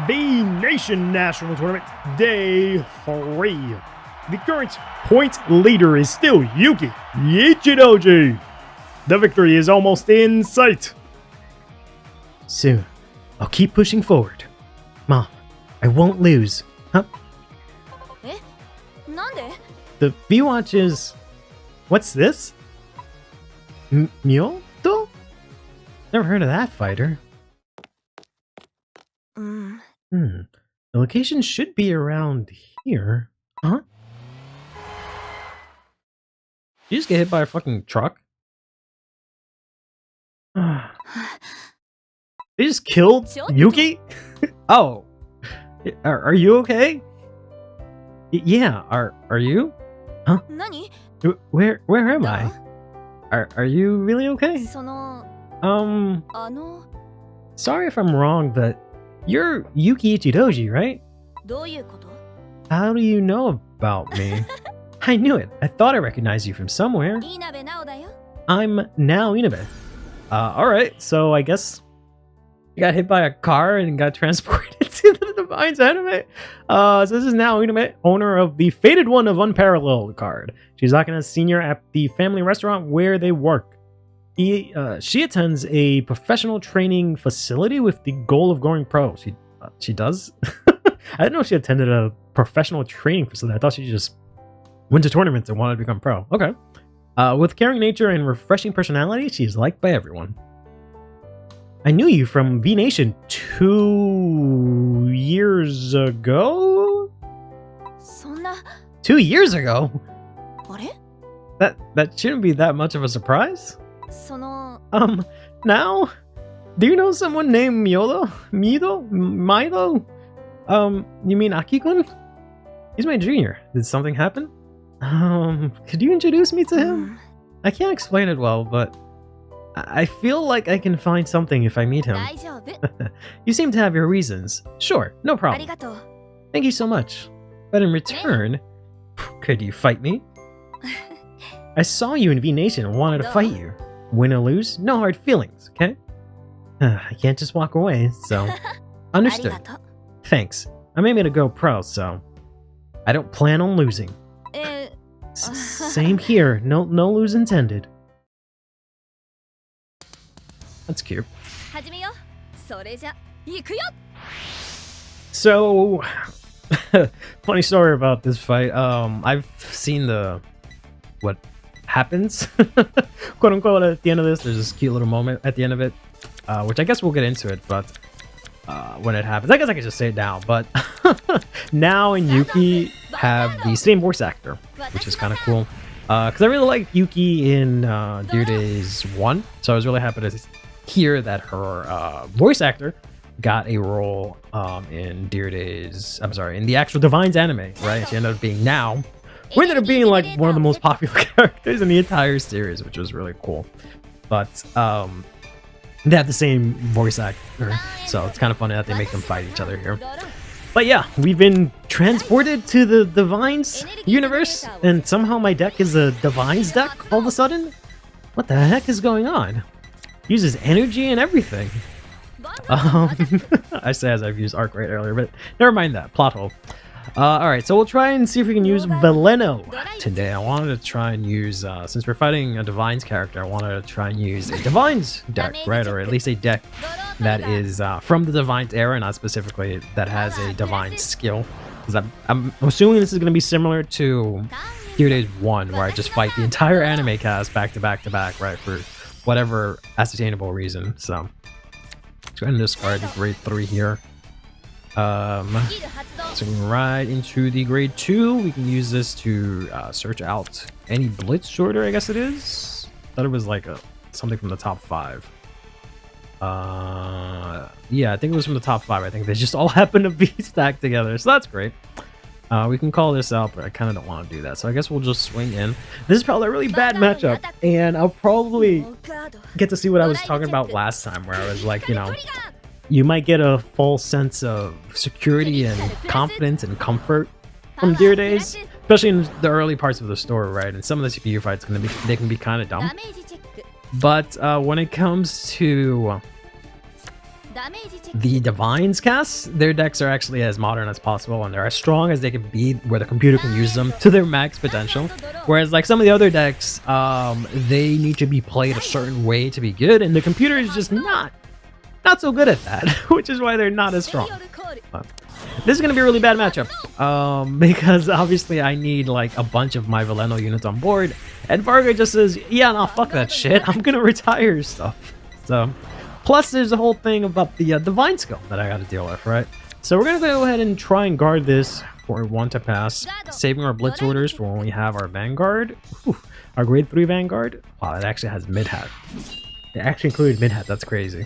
The Nation National Tournament, Day 3. The current point leader is still Yuki Ichidoji. The victory is almost in sight. Soon, I'll keep pushing forward. Mom, I won't lose. Huh? The V-Watch is... What's this? Myoto? Never heard of that fighter. The location should be around here. Huh? Did you just get hit by a fucking truck? They just killed Yuki? Oh. Are you okay? Yeah, are you? Huh? Where am I? Are you really okay? Sorry if I'm wrong, but you're Yuki Ichidoji, right? How do you know about me? I knew it. I thought I recognized you from somewhere. I'm now Inabe. Alright, so I guess you got hit by a car and got transported to the Divine's anime. So this is now Inabe, owner of the Fated One of Unparalleled card. She's acting as senior at the family restaurant where they work. She attends a professional training facility with the goal of going pro. She does? I didn't know she attended a professional training facility. I thought she just went to tournaments and wanted to become pro. Okay. With caring nature and refreshing personality, she's liked by everyone. I knew you from V Nation 2 years ago? 2 years ago? That shouldn't be that much of a surprise. Now? Do you know someone named Milo? You mean Aki-kun? He's my junior. Did something happen? Could you introduce me to him? I can't explain it well, but I feel like I can find something if I meet him. You seem to have your reasons. Sure, no problem. Thank you so much. But in return, could you fight me? I saw you in V Nation and wanted to fight you. Win or lose, no hard feelings, okay? I can't just walk away, so... Understood. Thanks. I'm aiming to go pro, so... I don't plan on losing. Same here. No lose intended. That's cute. So... funny story about this fight. I've seen what happens, quote unquote, at the end of this. There's this cute little moment at the end of it, which I guess we'll get into it, but when it happens, I guess I can just say it now. But Now and Yuki have the same voice actor, which is kind of cool, because I really like Yuki in Dear Days 1, so I was really happy to hear that her voice actor got a role in Dear Days, in the actual Divines anime, right? She ended up being Now, who ended up being like one of the most popular characters in the entire series, which was really cool. But they have the same voice actor, so it's kind of funny that they make them fight each other here. But yeah, we've been transported to the Divines universe, and somehow my deck is a Divines deck all of a sudden? What the heck is going on? Uses energy and everything. I say as I've used Arkwright earlier, but never mind that. Plot hole. Alright, so we'll try and see if we can use Veleno today. I wanted to try and use, since we're fighting a Divines character, I wanted to try and use a Divines deck, right? Or at least a deck that is from the Divines era, not specifically that has a Divine skill. Because I'm assuming this is going to be similar to Dear Days 1, where I just fight the entire anime cast back to back to back, right? For whatever ascertainable reason, so... Let's go ahead and discard the grade 3 here. So right into the grade 2. We can use this to search out any blitz shorter, I guess it is. Thought it was like something from the top 5. Yeah, I think it was from the top 5. I think they just all happen to be stacked together, so that's great. We can call this out, but I kind of don't want to do that, so I guess we'll just swing in. This is probably a really bad matchup, and I'll probably get to see what I was talking about last time, where I was like, you know, you might get a full sense of security and confidence and comfort from Dear Days, especially in the early parts of the story, right? And some of the CPU fights they can be kind of dumb. But when it comes to the Divines cast, their decks are actually as modern as possible and they're as strong as they can be where the computer can use them to their max potential. Whereas like some of the other decks, they need to be played a certain way to be good, and the computer is just not so good at that, which is why they're not as strong. This is going to be a really bad matchup, because obviously I need like a bunch of my Veleno units on board, and Vanguard just says, yeah, nah, fuck that shit, I'm going to retire stuff. So, plus there's a whole thing about the Divine skill that I got to deal with, right? So we're going to go ahead and try and guard this for one to pass, saving our Blitz orders for when we have our Vanguard. Whew, our grade 3 Vanguard. Wow, it actually has mid-hat. It actually included mid-hat, that's crazy.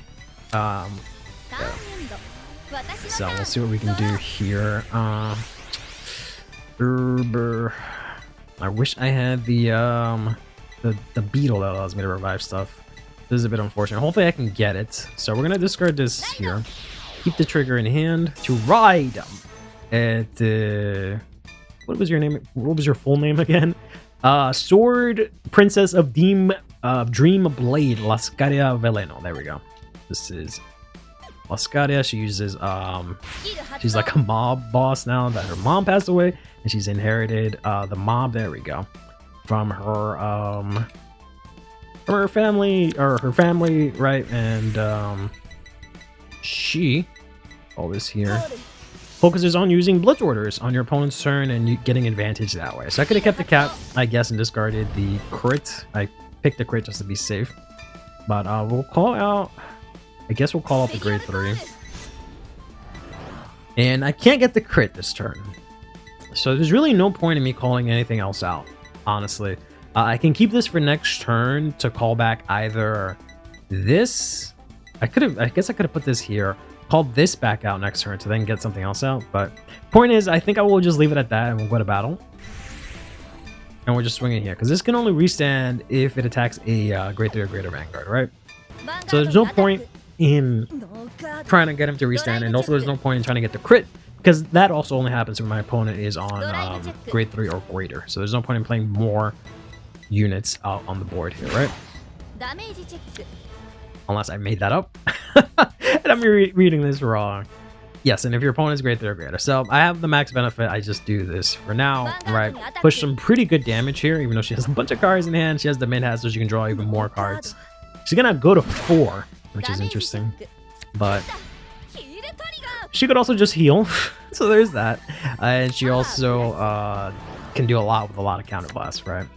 Yeah. So we'll see what we can do here. I wish I had the beetle that allows me to revive stuff. This is a bit unfortunate. Hopefully I can get it. So we're gonna discard this here. Keep the trigger in hand to ride at what was your name? What was your full name again? Sword Princess of Dream Blade Lascaria Veleno. There we go. This is Lascaria. She uses she's like a mob boss now that her mom passed away, and she's inherited the mob, there we go, from her family, right? And she, all this here, focuses on using Blitz orders on your opponent's turn and you getting advantage that way. So I could have kept the cap, I guess, and discarded the crit. I picked the crit just to be safe, but we'll call out, I guess we'll call out the grade 3. And I can't get the crit this turn, so there's really no point in me calling anything else out, honestly. I can keep this for next turn to call back either this. I guess I could have put this here, called this back out next turn to then get something else out. But point is, I think I will just leave it at that and we'll go to battle. And we're just swinging here because this can only restand if it attacks a grade 3 or greater Vanguard, right? So there's no point in trying to get him to restand, and also there's no point in trying to get the crit because that also only happens when my opponent is on grade 3 or greater. So there's no point in playing more units out on the board here, right? Unless I made that up and I'm reading this wrong. Yes, and if your opponent is grade 3 or greater. So I have the max benefit, I just do this for now, right? Push some pretty good damage here, even though she has a bunch of cards in hand. She has the mid-hat, so she can draw even more cards. She's gonna go to 4, which is interesting, but she could also just heal. So there's that. And she also can do a lot with a lot of counterblasts, right?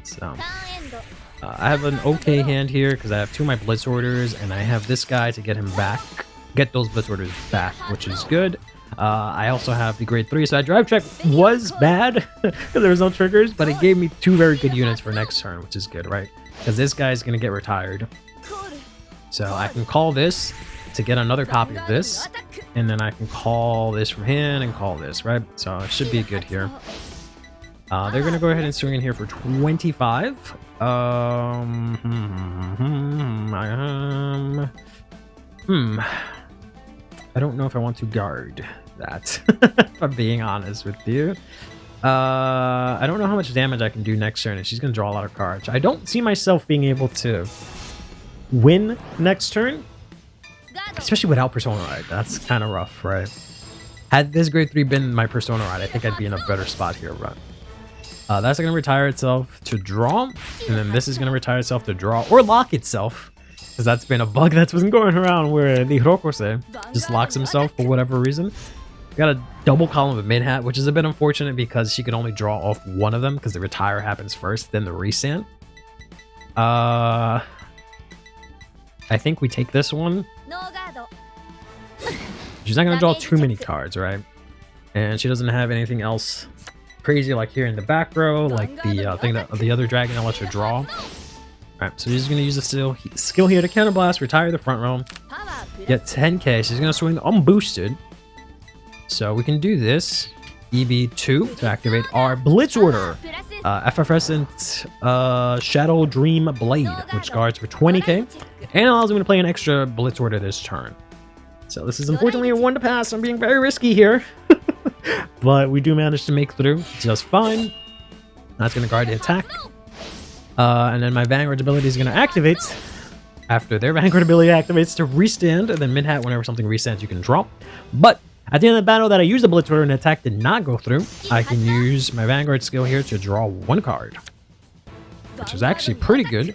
So I have an okay hand here because I have 2 of my Blitz orders, and I have this guy to get him back, get those Blitz orders back, which is good. I also have the grade 3, so that drive check was bad because there was no triggers, but it gave me 2 very good units for next turn, which is good, right? Because this guy's gonna get retired. So I can call this to get another copy of this, and then I can call this from hand and call this, right? So it should be good here. They're gonna go ahead and swing in here for 25. I don't know if I want to guard that, if I'm being honest with you. I don't know how much damage I can do next turn, and she's gonna draw a lot of cards. I don't see myself being able to win next turn, especially without Persona Ride. That's kind of rough, right? Had this grade 3 been my Persona Ride, I think I'd be in a better spot here, right? That's going to retire itself to draw, and then this is going to retire itself to draw or lock itself, because that's been a bug that's been going around where the Hirokose just locks himself for whatever reason. Got a double column of mid-hat, which is a bit unfortunate because she can only draw off one of them because the retire happens first, then the restand. I think we take this one. She's not going to draw too many cards, right? And she doesn't have anything else crazy like here in the back row, like the thing that the other dragon that lets her draw. Alright, so she's going to use the skill here to counterblast, retire the front row, get 10k. She's going to swing unboosted. So we can do this. EB2 to activate our Blitz order. Effervescent Shadow Dream Blade, which guards for 20k and allows me to play an extra Blitz order this turn. So this is unfortunately a 1 to pass. I'm being very risky here. But we do manage to make through just fine. That's going to guard the attack. And then my Vanguard's ability is going to activate. after their Vanguard ability activates to restand, and then mid-hat, whenever something restands, you can draw. But at the end of the battle that I used the Blitz Order and attack did not go through, I can use my Vanguard skill here to draw 1 card, which is actually pretty good.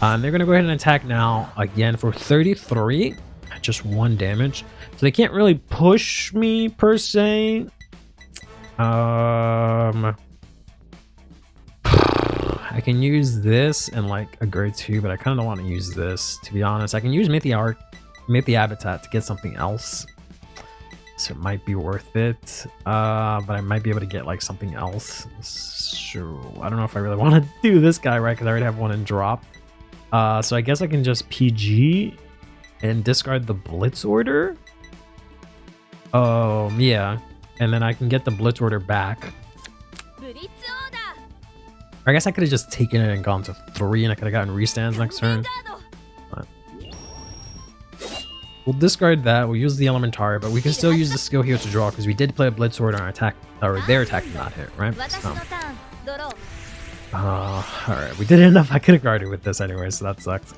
And they're going to go ahead and attack now again for 33, just 1 damage. So they can't really push me per se. I can use this and like a grade 2, but I kind of don't want to use this, to be honest. I can use Mythi Habitat to get something else, so it might be worth it. But I might be able to get like something else. So I don't know if I really want to do this guy, right? Because I already have 1 in drop. So I guess I can just PG and discard the Blitz Order. Yeah, and then I can get the Blitz Order back. I guess I could have just taken it and gone to 3, and I could have gotten restands next turn. But we'll discard that. We'll use the Elementary, but we can still use the skill here to draw because we did play a Blitz Order on our attack, or their attack did not hit, right? So, alright, we did enough. I could have guarded with this anyway, so that sucks.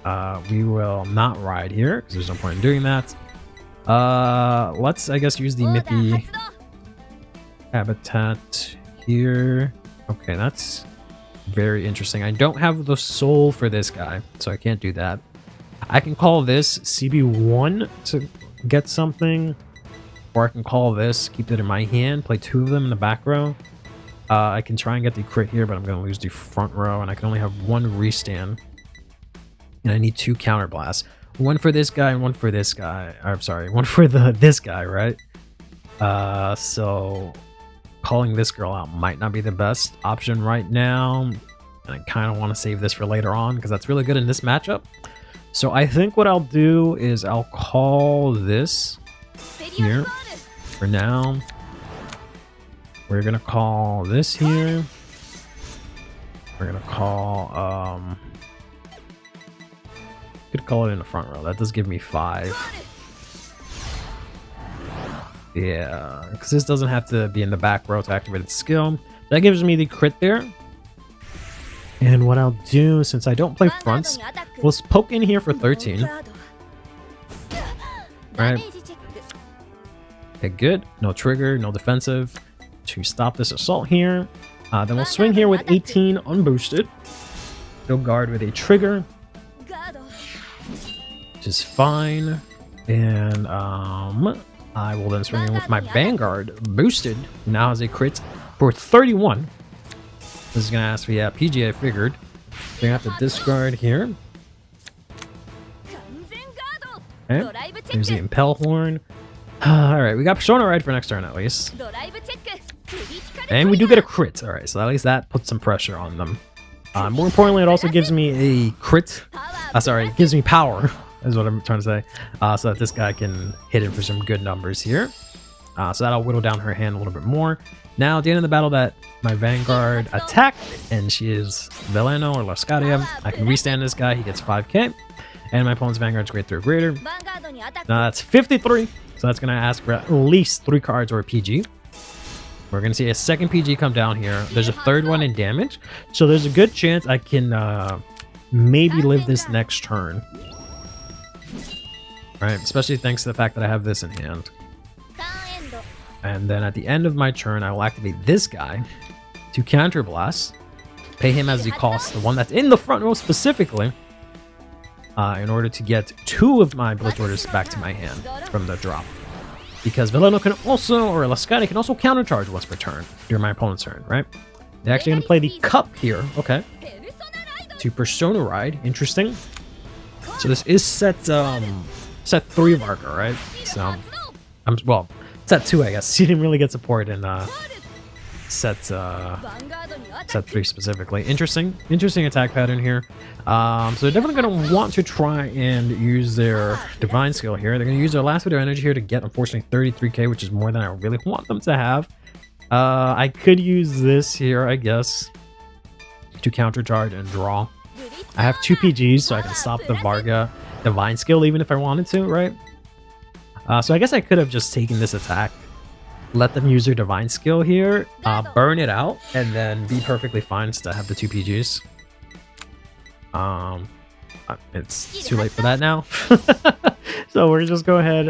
We will not ride here because there's no point in doing that. Let's, I guess, use the Mythi Habitat here. Okay, that's very interesting. I don't have the soul for this guy, so I can't do that. I can call this CB1 to get something, or I can call this, keep it in my hand, play 2 of them in the back row. I can try and get the crit here, but I'm going to lose the front row, and I can only have 1 restand. And I need 2 counterblasts. 1 for this guy and 1 for this guy. I'm sorry, 1 for this guy, right? So calling this girl out might not be the best option right now. And I kind of want to save this for later on because that's really good in this matchup. So I think what I'll do is I'll call this here for now. We're going to call this here. We're going to call... could call it in the front row. That does give me 5. Yeah, because this doesn't have to be in the back row to activate its skill. That gives me the crit there. And what I'll do, since I don't play fronts, we'll poke in here for 13. Alright. Okay, good. No trigger, no defensive to stop this assault here. Then we'll swing here with 18 unboosted. Go guard with a trigger, which is fine. And I will then swing in with my Vanguard boosted. Now has a crit for 31. This is going to ask for, yeah, PG, I figured. We're going to have to discard here. Okay. There's the Impel Horn. Alright, we got Persona Ride for next turn at least. And we do get a crit. Alright, so at least that puts some pressure on them. More importantly, it also gives me a crit. Sorry, it gives me power. Is what I'm trying to say, so that this guy can hit it for some good numbers here. So that'll whittle down her hand a little bit more. Now, at the end of the battle that my Vanguard attacked, and she is Veleno or Lascadia, I can restand this guy, he gets 5k, and my opponent's Vanguard's grade 3 or greater. Now that's 53, so that's going to ask for at least 3 cards or a PG. We're going to see a second PG come down here. There's a third one in damage, so there's a good chance I can maybe live this next turn. Right, especially thanks to the fact that I have this in hand. And then at the end of my turn, I will activate this guy to counterblast. Pay him as the cost, the one that's in the front row specifically, in order to get 2 of my Blitz Orders back to my hand from the drop. Because Veleno can also, or Lascadia can also countercharge once per turn during my opponent's turn, right? They're actually going to play the Cup here, okay. To Persona Ride, interesting. So this is set 3 marker, right? So, well, set 2, I guess. She didn't really get support in set 3 specifically. Interesting attack pattern here. So they're definitely going to want to try and use their divine skill here. They're going to use their last bit of energy here to get, unfortunately, 33k, which is more than I really want them to have. I could use this here, I guess, to countercharge and draw. I have 2 PGs, so I can stop the Varga divine skill even if I wanted to, right? So I guess I could have just taken this attack, let them use their divine skill here, burn it out, and then be perfectly fine to have the 2 PGs. It's too late for that now. So we're just go ahead,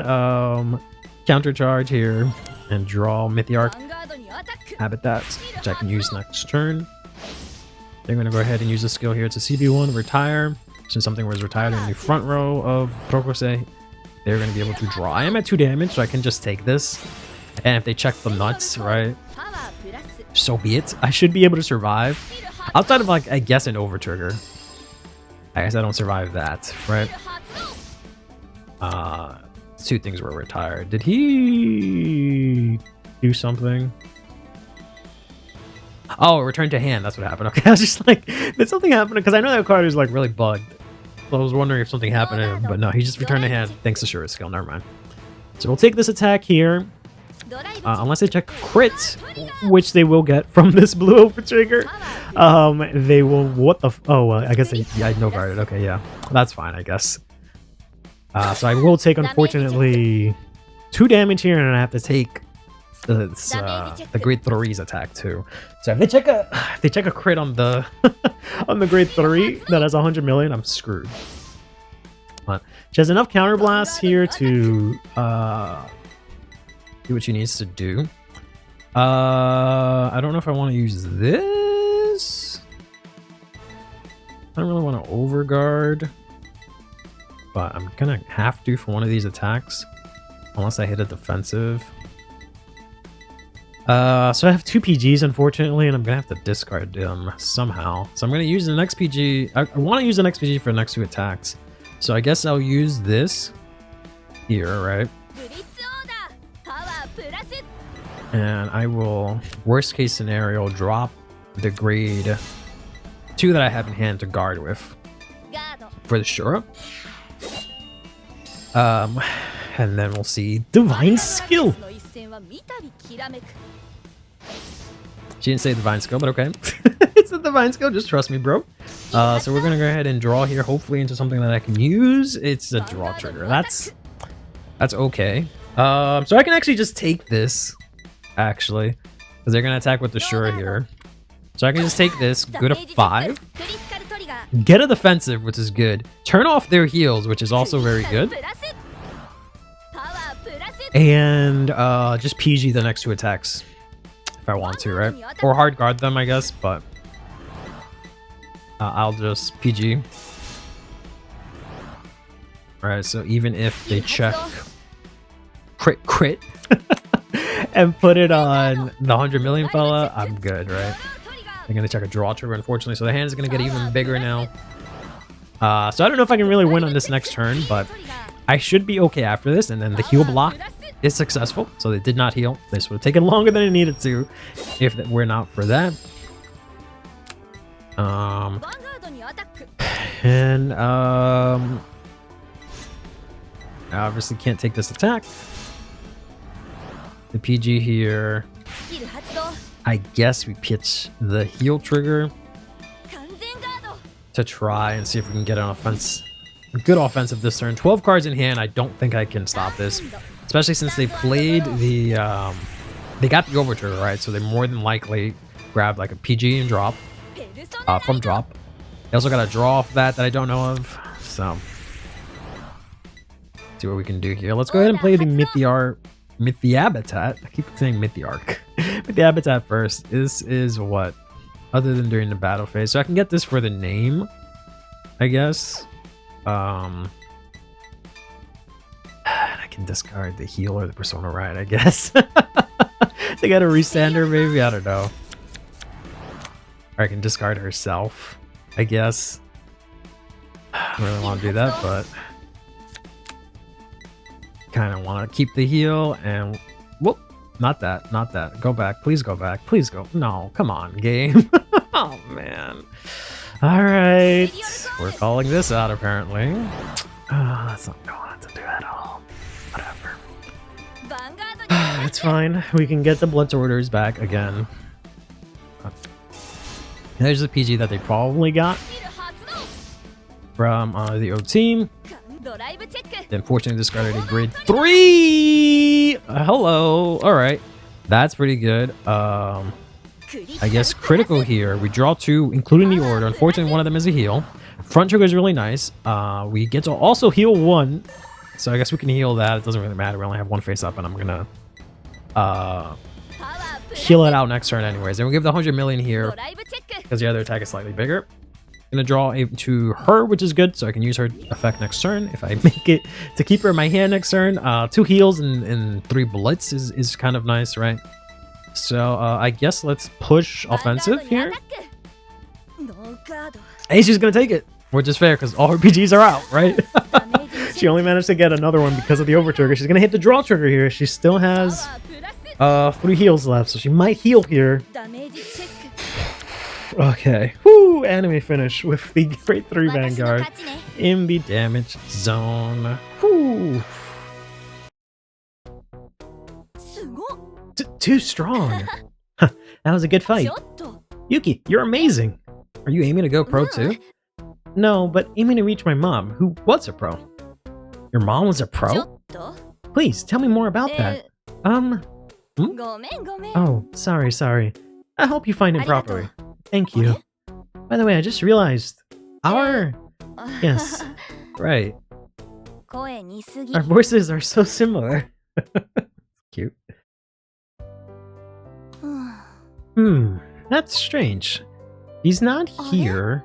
counter charge here and draw Mythiarch Habitat, which I can use next turn. They're going to go ahead and use the skill here to CB1 retire. Since something was retired in the front row of Prokose, they're going to be able to draw. I am at 2 damage, so I can just take this. And if they check the nuts, right, so be it. I should be able to survive. Outside of, like, I guess an over trigger. I guess I don't survive that, right? 2 things were retired. Did he do something? Oh, return to hand. That's what happened. Okay, I was just like, did something happen? Because I know that card is like really bugged. So I was wondering if something happened to him, but no, he just returned to hand thanks to Shura's skill. Never mind. So we'll take this attack here. Unless they check crit, which they will get from this blue over trigger. They will. What the? I guess they. Yeah, no guarded. Okay, yeah, that's fine, I guess. So I will take, unfortunately, 2 damage here, and I have to take the grade 3's attack too. So if they check a crit on the on the grade 3 that has 100 million, I'm screwed. But she has enough counterblasts here to do what she needs to do. I don't know if I want to use this. I don't really want to overguard, but I'm gonna have to for one of these attacks, unless I hit a defensive. So I have 2 PGs, unfortunately, and I'm gonna have to discard them somehow. So I'm gonna use the next PG. I want to use the next PG for the next 2 attacks. So I guess I'll use this here, right? And I will, worst case scenario, drop the grade 2 that I have in hand to guard with for the Shura. And then we'll see Divine Skill. She didn't say Divine Skill, but okay. It's a Divine Skill, just trust me, bro. So we're gonna go ahead and draw here, hopefully into something that I can use. It's a draw trigger. That's okay. So I can actually just take this, actually, because they're gonna attack with the Shura here. So I can just take this, go to 5, get a defensive, which is good. Turn off their heals, which is also very good. And just PG the next 2 attacks if I want to, right? Or hard guard them, I guess, but I'll just PG. Alright, so even if they check crit and put it on the 100 million fella, I'm good, right? They're gonna check a draw trigger, unfortunately, so the hand is gonna get even bigger now. So I don't know if I can really win on this next turn, but I should be okay after this. And then the heal block is successful, so they did not heal. This would have taken longer than it needed to if it were not for that. And I obviously can't take this attack. The PG here. I guess we pitch the heal trigger to try and see if we can get an offense. Good offensive this turn. 12 cards in hand. I don't think I can stop this, especially since they played the they got the over trigger, right? So they more than likely grab like a PG and drop from drop. They also got a draw off that I don't know of. So see what we can do here. Let's go ahead and play the Mythiabitat. I keep saying Mythiarch. Mythiabitat first. This is what, other than during the battle phase. So I can get this for the name, I guess. I can discard the heal or the Persona Ride, I guess. They got a Resander, maybe? I don't know. Or I can discard herself, I guess. I don't really want to do that, but kind of want to keep the heal and whoop. Not that, not that. Go back, please go back, please go. No, come on, game. Oh man. All right, we're calling this out apparently. That's not going to do at all. Whatever. It's fine. We can get the Blood Orders back again. There's the PG that they probably got from the O team. They unfortunately discarded a grade 3. Hello. All right, that's pretty good. I guess critical here. We draw 2, including the order. Unfortunately, one of them is a heal. front trigger is really nice. We get to also heal 1. So I guess we can heal that. It doesn't really matter. We only have 1 face up, and I'm gonna heal it out next turn anyways. And we'll give the 100 million here because the other attack is slightly bigger. Gonna draw to her, which is good, so I can use her effect next turn if I make it to keep her in my hand next turn. 2 heals and 3 bullets is kind of nice, right? So I guess let's push offensive here. Hey, she's gonna take it, which is fair because all her PGs are out, right? She only managed to get another one because of the over trigger. She's gonna hit the draw trigger here. She still has 3 heals left, so she might heal here. Okay, whoo! Anime finish with the grade 3 Vanguard in the damage zone. Whoo! Too strong. That was a good fight. Yuki, you're amazing. Are you aiming to go pro too? No, but aiming to reach my mom, who was a pro. Your mom was a pro? Please tell me more about that. Oh, sorry. I hope you find it properly. Thank you. By the way, I just realized yes, right. Our voices are so similar. Cute. That's strange. He's not here.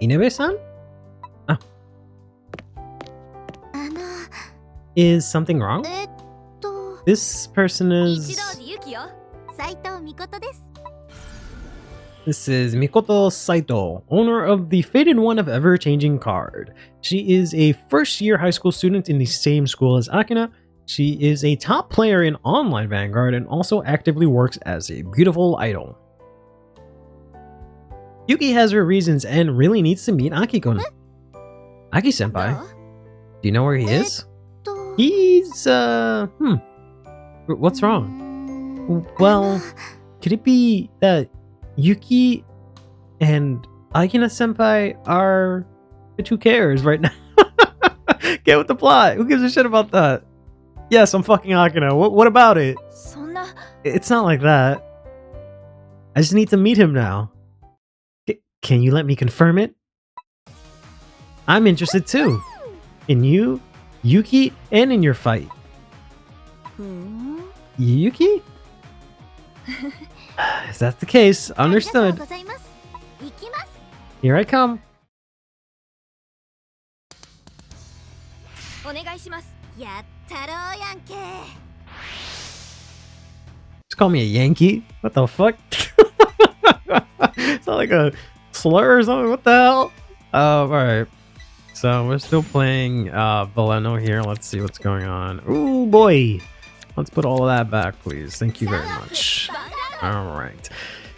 Inabe-san? Oh. Is something wrong? This person is... This is Mikoto Saito, owner of the Fated One of Ever-Changing Card. She is a first-year high school student in the same school as Akina. She is a top player in online Vanguard and also actively works as a beautiful idol. Yuki has her reasons and really needs to meet Akiko. Aki-senpai? Do you know where he is? He's, what's wrong? Well, could it be that Yuki and Akina-senpai are... Bitch, who cares right now? Get with the plot. Who gives a shit about that? Yes, I'm fucking Akina. What about it? It's not like that. I just need to meet him now. Can you let me confirm it? I'm interested too. In you, Yuki, and in your fight. Yuki? If that's the case, understood. Here I come. Just call me a Yankee? What the fuck? It's not like a slur or something? What the hell? Alright. So we're still playing Valeno here. Let's see what's going on. Ooh boy! Let's put all of that back, please. Thank you very much. Alright.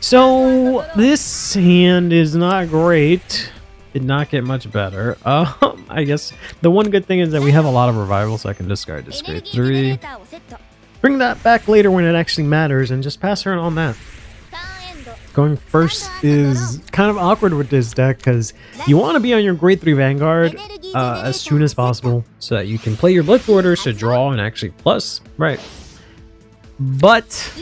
So this hand is not great. Did not get much better. I guess the one good thing is that we have a lot of revival, so I can discard this grade 3. Bring that back later when it actually matters, and just pass her on that. Going first is kind of awkward with this deck because you want to be on your grade 3 Vanguard as soon as possible so that you can play your Blitz orders to draw and actually plus, right? But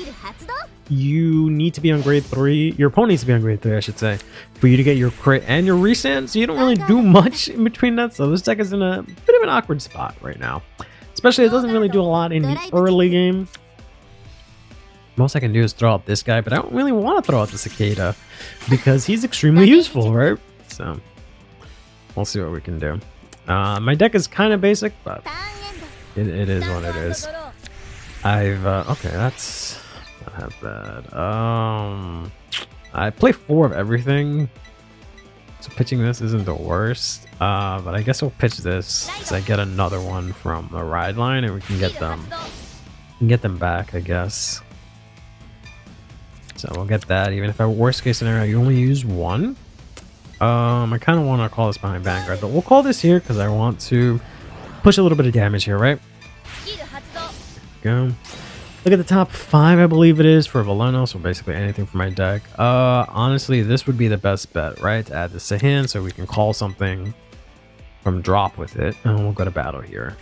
you need to be on grade 3, your opponent needs to be on grade 3 I should say, for you to get your crit and your restand, so you don't really do much in between that, so this deck is in a bit of an awkward spot right now. Especially it doesn't really do a lot in the early game. Most I can do is throw out this guy, but I don't really want to throw out the Cicada because he's extremely useful, right? So we'll see what we can do. My deck is kind of basic, but it is what it is. Okay, that's not half bad. I play 4 of everything, so pitching this isn't the worst. But I guess we'll pitch this because I get another one from the ride line, and we can get them back, I guess. So we'll get that. Even if our worst case scenario, you only use 1. I kind of want to call this behind Vanguard, but we'll call this here because I want to push a little bit of damage here, right? Go. Look at the top 5, I believe it is, for Valeno, so basically anything from my deck. Honestly, this would be the best bet, right? To add this to hand so we can call something from drop with it, and we'll go to battle here.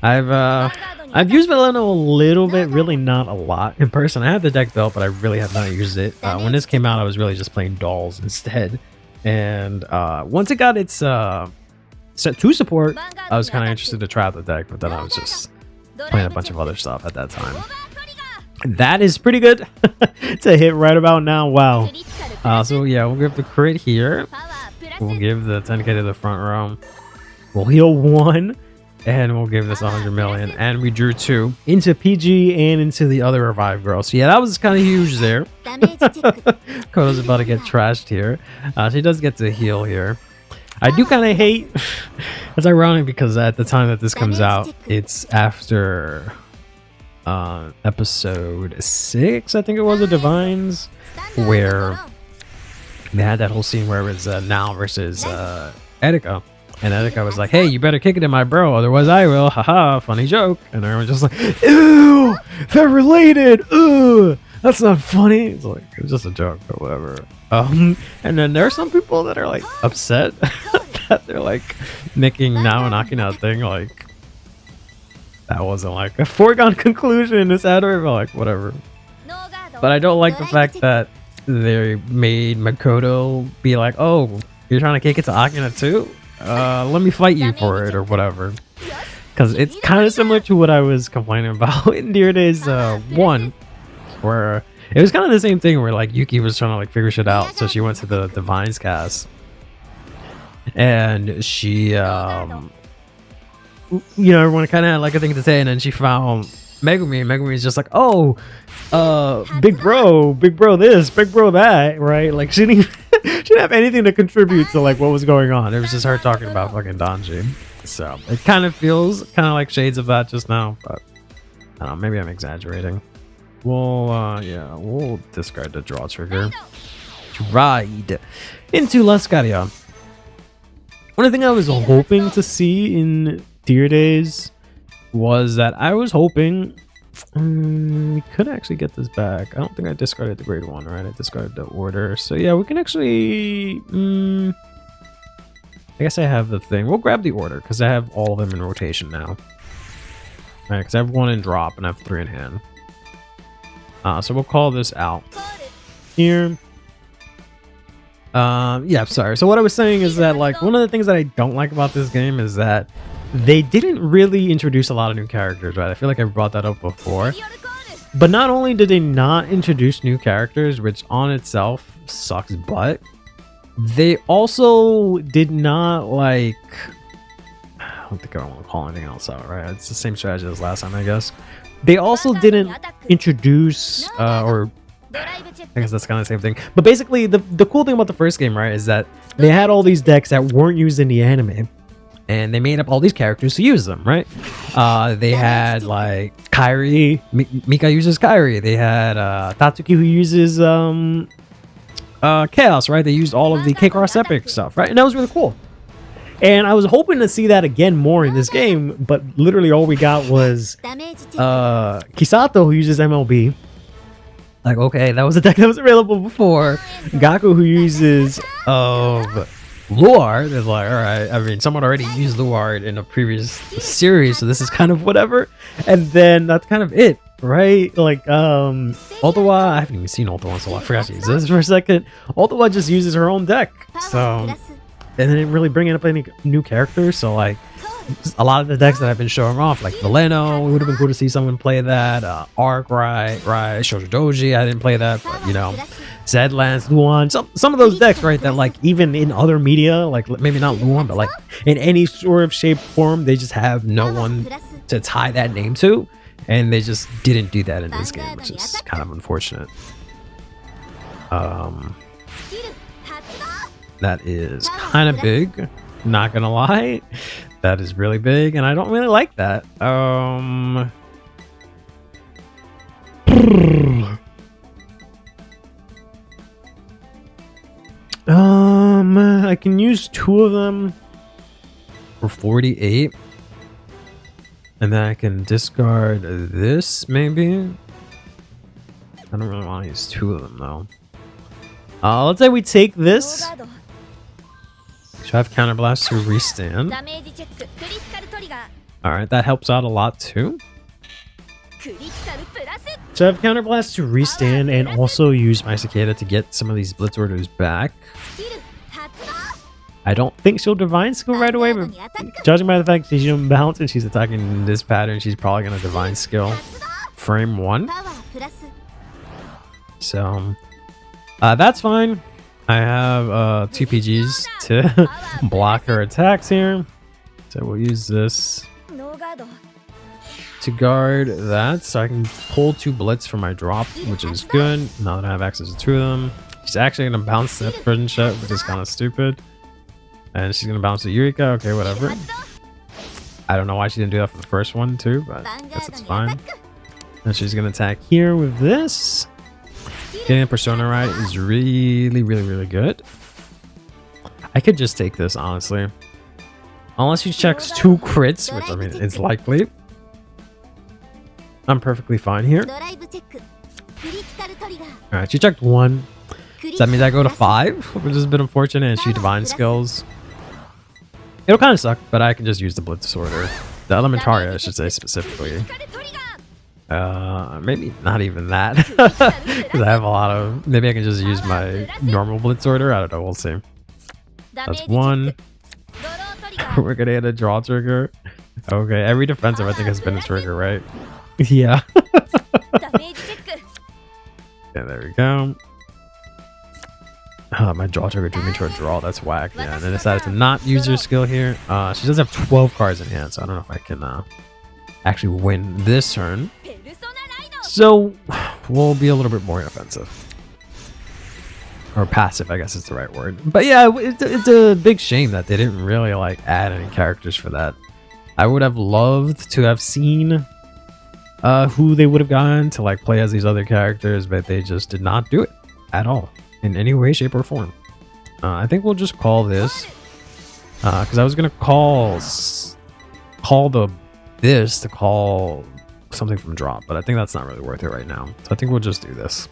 I've used Valeno a little bit, really not a lot in person. I have the deck built, but I really have not used it. When this came out, I was really just playing dolls instead. And once it got its set to support, I was kind of interested to try out the deck, but then I was just playing a bunch of other stuff at that time. That is pretty good to hit right about now. Wow. So yeah, we'll give the crit here. We'll give the 10k to the front row. We'll heal 1. And we'll give this 100 million. And we drew 2 into PG and into the other revive girl. So yeah, that was kind of huge there. Koda's about to get trashed here. She does get to heal here. I do kind of hate... It's ironic because at the time that this comes out, it's after episode 6, I think it was, of Divines, where they had that whole scene where it was Now versus Etika. And Etika was like, hey, you better kick it in my bro, otherwise I will. Haha, funny joke. And everyone's just like, ew, they're related. Ugh, that's not funny. It's like, it was just a joke or whatever. And then there are some people that are like upset that they're like making Now and Akina a thing. Like, that wasn't like a foregone conclusion in this anime, but like, whatever. But I don't like the fact that they made Makoto be like, oh, you're trying to kick it to Akina too? Let me fight you for it or whatever, because it's kind of similar to what I was complaining about in Dear Days 1, where it was kind of the same thing where like Yuki was trying to like figure shit out, so she went to the Divines cast and she everyone kind of had like a thing to say, and then she found Megumi, and Megumi is just like, oh, big bro this, big bro that, right? Like she didn't have anything to contribute to like what was going on. It was just her talking about fucking Danji. So it kind of feels kind of like shades of that just now, but I don't know, maybe I'm exaggerating. We'll discard the draw trigger. Ride into Lascaria. One thing I was hoping to see in Dear Days was that I was hoping we could actually get this back. I don't think I discarded the grade 1, right? I discarded the order. So yeah, we can actually... I guess I have the thing. We'll grab the order because I have all of them in rotation now. Alright, because I have 1 in drop and I have 3 in hand. So we'll call this out here. Yeah, sorry. So what I was saying is that like one of the things that I don't like about this game is that they didn't really introduce a lot of new characters, right? I feel like I brought that up before. But not only did they not introduce new characters, which on itself sucks butt, they also did not like... I don't think I want to call anything else out, right? It's the same strategy as last time, I guess. They also didn't introduce, or... I guess that's kind of the same thing. But basically, the cool thing about the first game, right, is that they had all these decks that weren't used in the anime. And they made up all these characters to use them, right? They had like Kairi, Mika uses Kairi. They had Tatsuki who uses Chaos, right? They used all of the K-Cross Epic stuff, right? And that was really cool. And I was hoping to see that again more in this game, but literally all we got was Kisato who uses MLB. Like, okay, that was a deck that was available before. Gaku who uses Luard is like, all right, I mean, someone already used Luard in a previous series, so this is kind of whatever. And then that's kind of it, right? Like, Ottawa, I haven't even seen Ottawa, so I forgot to use this for a second. Ottawa just uses her own deck, so, and they didn't really bring up any new characters, so like, a lot of the decks that I've been showing off, like Veleno, it would have been cool to see someone play that. Arc, right, Shoujo Doji, I didn't play that, but you know, Zedlands, Luan, some of those decks, right, that like even in other media, like maybe not Luan, but like in any sort of shape, form, they just have no one to tie that name to, and they just didn't do that in this game, which is kind of unfortunate. That is kind of big, not gonna lie. That is really big, and I don't really like that. I can use 2 of them for 48, and then I can discard this maybe. I don't really want to use 2 of them though. Let's say we take this. Should I have Counterblast to restand? Alright, that helps out a lot too. So I have Counterblast to restand and also use my Cicada to get some of these Blitz orders back. I don't think she'll divine skill right away, but judging by the fact she's unbalanced and she's attacking in this pattern, she's probably gonna divine skill frame 1. So that's fine. I have 2 PGs to block her attacks here, so we'll use this to guard that, so I can pull 2 blitz from my drop, which is good now that I have access to 2 of them. She's actually gonna bounce that friend shot, which is kind of stupid, and she's gonna bounce the Eureka. Okay, whatever. I don't know why she didn't do that for the first one too, but I guess it's fine. And she's gonna attack here with this. Getting the persona right is really good. I could just take this, honestly. Unless she checks 2 crits, which I mean is likely. I'm perfectly fine here. Alright, she checked 1. So that means I go to 5, which is a bit unfortunate, and she divine skills. It'll kind of suck, but I can just use the blitz disorder. The Elementaria, I should say specifically. Maybe not even that. Because I have a lot of... Maybe I can just use my normal blitz order. I don't know, we'll see. That's 1. We're gonna hit a draw trigger. Okay, every defensive I think has been a trigger, right? Yeah. Yeah, there we go. My draw trigger took me to a draw. That's whack. Yeah, and then decided to not use her skill here. She does have 12 cards in hand, so I don't know if I can actually win this turn. So we'll be a little bit more offensive. Or passive, I guess is the right word. But yeah, it's a big shame that they didn't really like add any characters for that. I would have loved to have seen who they would have gotten to like play as these other characters, but they just did not do it at all in any way, shape, or form. I think we'll just call this because I was gonna call this to call something from drop, but I think that's not really worth it right now. So I think we'll just do this.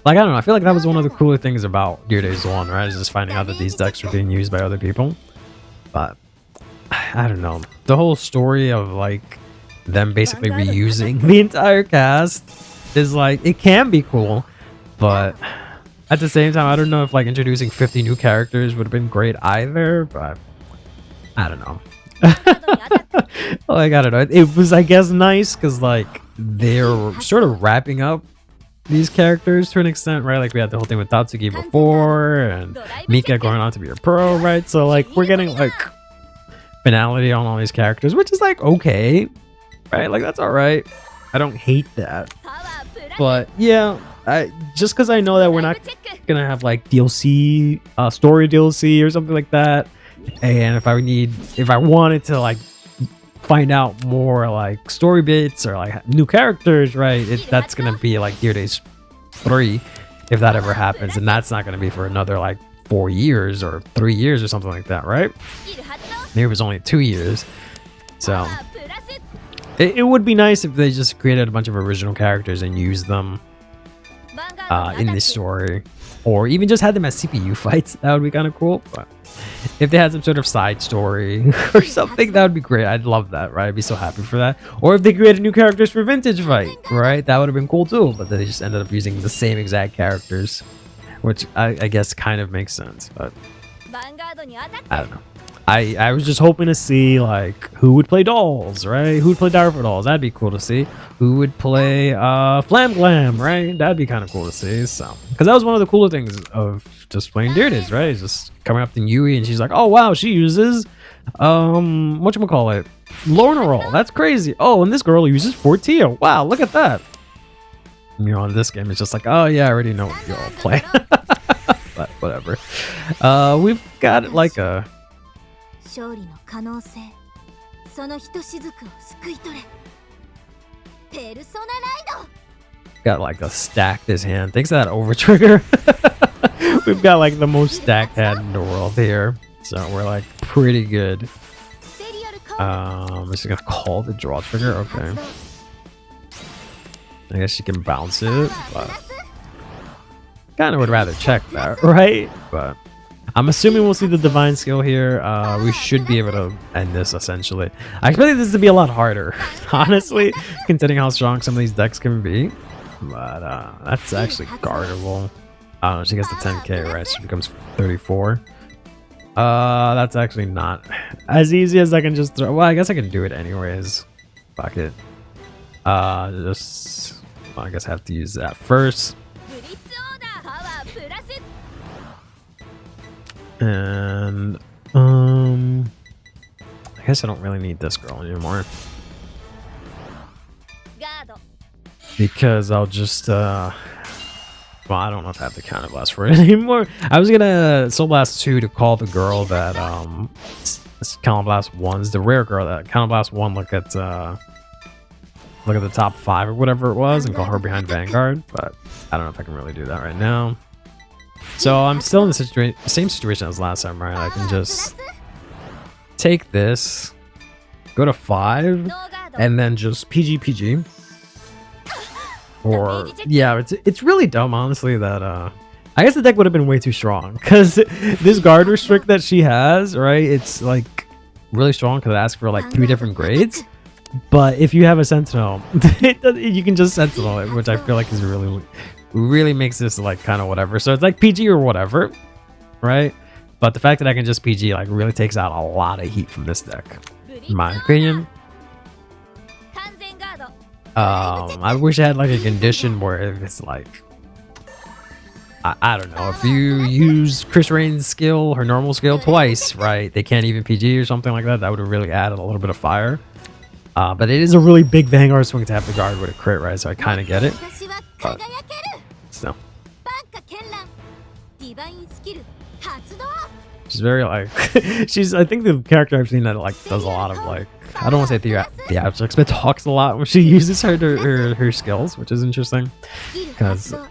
Like, I don't know, I feel like that was one of the cooler things about Dear Days 1, right? Is just finding out that these decks were being used by other people. But I don't know. The whole story of like them basically reusing the entire cast is like, it can be cool, but at the same time, I don't know if like introducing 50 new characters would have been great either, but I don't know. Like, I don't know. It was, I guess, nice because like they're sort of wrapping up these characters to an extent, right? Like we had the whole thing with Tatsuki before and Mika going on to be a pro, right? So like we're getting like finality on all these characters, which is like okay, right? Like that's all right. I don't hate that, but yeah, just because I know that we're not gonna have like DLC, story DLC or something like that, and if I wanted to like find out more like story bits or like new characters, right? That's gonna be like Dear Days 3 if that ever happens, and that's not gonna be for another like 4 years or 3 years or something like that, right? Maybe it was only 2 years. So it would be nice if they just created a bunch of original characters and used them in this story, or even just had them as CPU fights. That would be kind of cool. But if they had some sort of side story or something, that would be great. I'd love that, right? I'd be so happy for that. Or if they created new characters for Vintage Fight, right? That would have been cool too. But they just ended up using the same exact characters, which I guess kind of makes sense. But I don't know. I was just hoping to see like who would play dolls, right? Who would play Dire for dolls? That'd be cool to see. Who would play Flam Glam, right? That'd be kind of cool to see. So, because that was one of the cooler things of just playing Dear Days, right? It's just coming up to Yui and she's like, oh wow, she uses whatchamacallit, Lorna Roll. That's crazy. Oh, and this girl uses Fortia. Wow, look at that. You know, in this game, it's just like, oh yeah, I already know what you all play. But whatever. We've got like a got like a stack this hand. Thanks to that over trigger. We've got like the most stacked hand in the world here. So we're like pretty good. I'm just gonna call the draw trigger. Okay. I guess you can bounce it, but kind of would rather check that, right? But I'm assuming we'll see the divine skill here. We should be able to end this essentially. I expect this to be a lot harder, honestly, considering how strong some of these decks can be. But that's actually guardable. She gets the 10k, right? So it becomes 34. That's actually not as easy as I can just throw. Well, I guess I can do it anyways. Fuck it. Just, well, I guess I have to use that first. And I guess I don't really need this girl anymore, because I'll just well, I don't know if I have the counter blast for it anymore. I was gonna Soul Blast 2 to call the girl that counter blast 1's the rare girl that counter blast 1. Look at the top 5 or whatever it was and call her behind Vanguard, but I don't know if I can really do that right now. So I'm still in the same situation as last time, right? I can just take this, go to 5, and then just PG. Or yeah, it's really dumb, honestly, that I guess the deck would have been way too strong, because this guard restrict that she has, right? It's like really strong because it asks for like 3 different grades. But if you have a Sentinel, you can just Sentinel it, which I feel like is really makes this like kind of whatever. So it's like PG or whatever, right? But the fact that I can just PG like really takes out a lot of heat from this deck, in my opinion. I wish I had like a condition where it's like, I don't know, if you use Chris Rain's skill, her normal skill twice, right? They can't even PG or something like that. That would have really added a little bit of fire. But it is a really big Vanguard swing to have the guard with a crit, right? So I kind of get it. But still. She's very like, I think the character I've seen that like does a lot of like, I don't want to say theatrics, but talks a lot when she uses her skills, which is interesting. Because a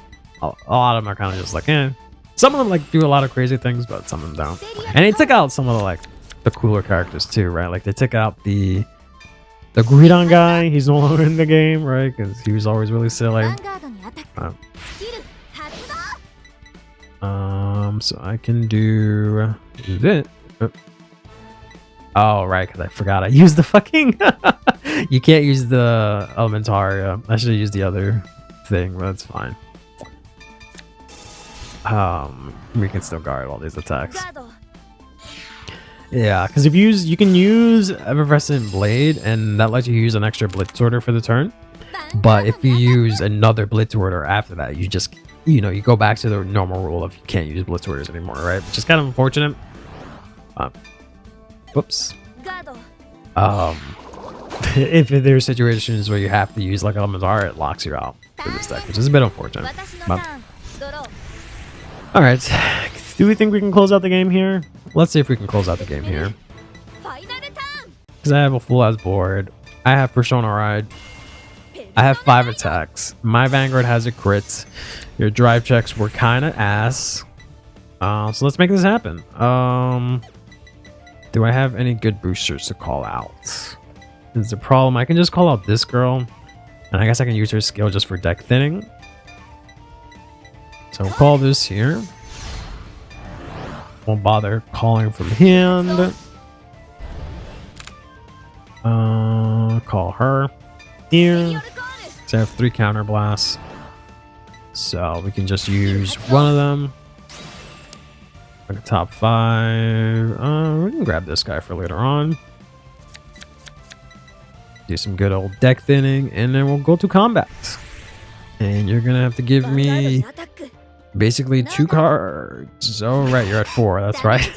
lot of them are kind of just like, eh. Some of them like do a lot of crazy things, but some of them don't. And they took out some of the like the cooler characters too, right? Like they took out the Guidon guy. He's no longer in the game, right? Because he was always really silly. So I can do this. Oh, right, because I forgot I used the fucking... You can't use the Elementaria. I should have used the other thing, but that's fine. We can still guard all these attacks. Yeah, because if you can use Effervescent Blade, and that lets you use an extra Blitz Order for the turn. But if you use another Blitz Order after that, you just... You know, you go back to the normal rule of you can't use Blitz Orders anymore, right? Which is kind of unfortunate. Whoops. If there's situations where you have to use like Elementar, it locks you out for this deck, which is a bit unfortunate. But... Alright. Do we think we can close out the game here? Let's see if we can close out the game here. Because I have a full-ass board. I have Persona Ride. I have 5 attacks. My Vanguard has a crit. Your drive checks were kind of ass. So let's make this happen. Do I have any good boosters to call out? Is the problem I can just call out this girl, and I guess I can use her skill just for deck thinning. So we'll call this here. Won't bother calling from hand. Call her here. So I have 3 counter blasts. So we can just use one of them. Like a top 5. We can grab this guy for later on. Do some good old deck thinning, and then we'll go to combat. And you're gonna have to give me basically 2 cards. Oh, right, you're at 4. That's right.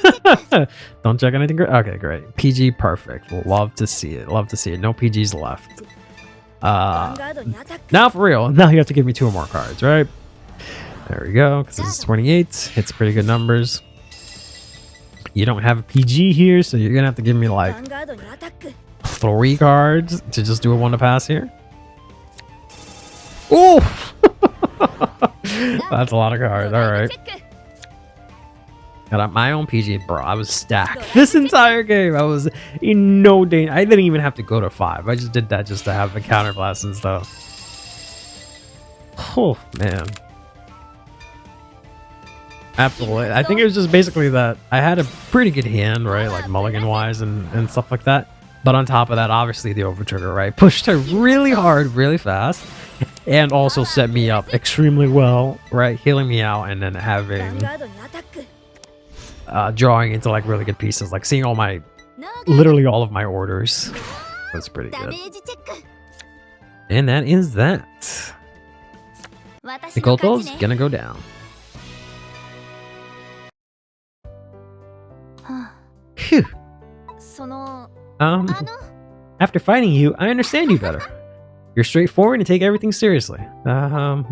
Don't check anything. Okay, great. PG, perfect. We'll love to see it. Love to see it. No PGs left. Now for real. Now you have to give me 2 more cards, right? There we go. Because this is 28. It's pretty good numbers. You don't have a PG here, so you're gonna have to give me like 3 cards to just do a 1 to pass here. Oh, that's a lot of cards. All right. Got my own PG, bro. I was stacked this entire game. I was in no danger. I didn't even have to go to 5. I just did that just to have the counter blast and stuff. Oh man. Absolutely. I think it was just basically that I had a pretty good hand, right? Like mulligan wise and stuff like that. But on top of that, obviously the overtrigger, right? Pushed her really hard, really fast. and also set me up extremely well, right? Healing me out and then having drawing into like really good pieces, like seeing literally all of my orders. That's pretty good. And that is that. Mikoto's gonna go down. Phew. After fighting you, I understand you better. You're straightforward and take everything seriously. You're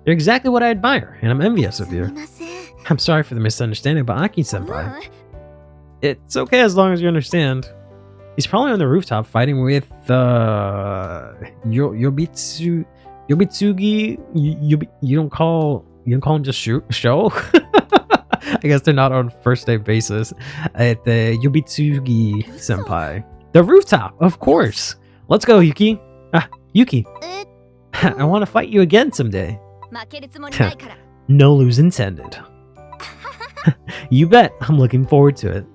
exactly what I admire, and I'm envious of you. I'm sorry for the misunderstanding about Aki-senpai. It's okay as long as you understand. He's probably on the rooftop fighting with Yobitsugi. You don't call him just Sho? I guess they're not on first name basis. At the Yobitsugi senpai. The rooftop, of course. Let's go, Yuki. Yuki. I want to fight you again someday. No lose intended. You bet. I'm looking forward to it.